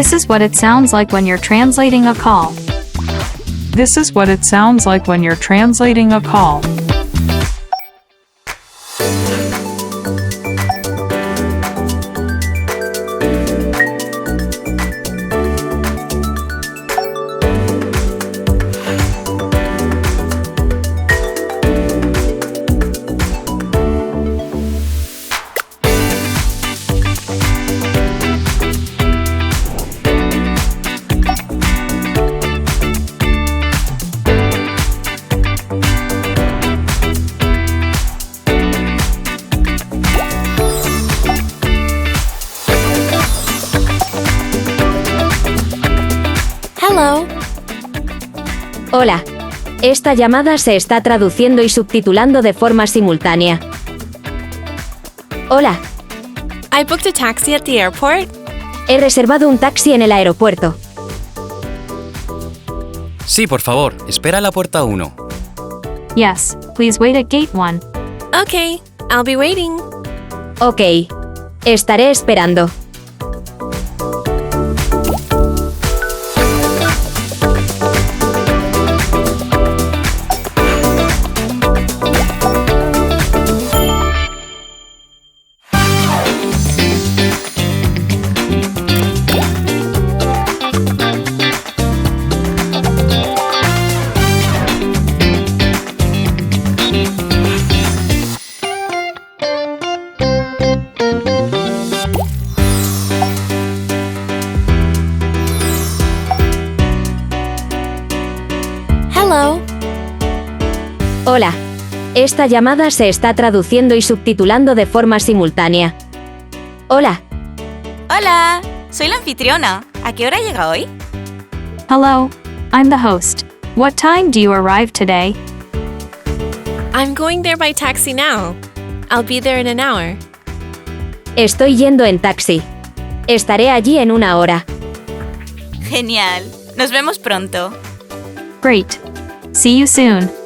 This is what it sounds like when you're translating a call. This is what it sounds like when you're translating a call. Hello. Hola. Esta llamada se está traduciendo y subtitulando de forma simultánea. Hola. I booked a taxi at the airport. He reservado un taxi en el aeropuerto. Sí, por favor, espera a la puerta 1. Yes, please wait at gate 1. Okay, I'll be waiting. Ok. Estaré esperando. Hello. Hola. Esta llamada se está traduciendo y subtitulando de forma simultánea. Hola. Hola, soy la anfitriona. ¿A qué hora llega hoy? Hello, I'm the host. What time do you arrive today? I'm going there by taxi now. I'll be there in an hour. Estoy yendo en taxi. Estaré allí en una hora. Genial. Nos vemos pronto. Great. See you soon.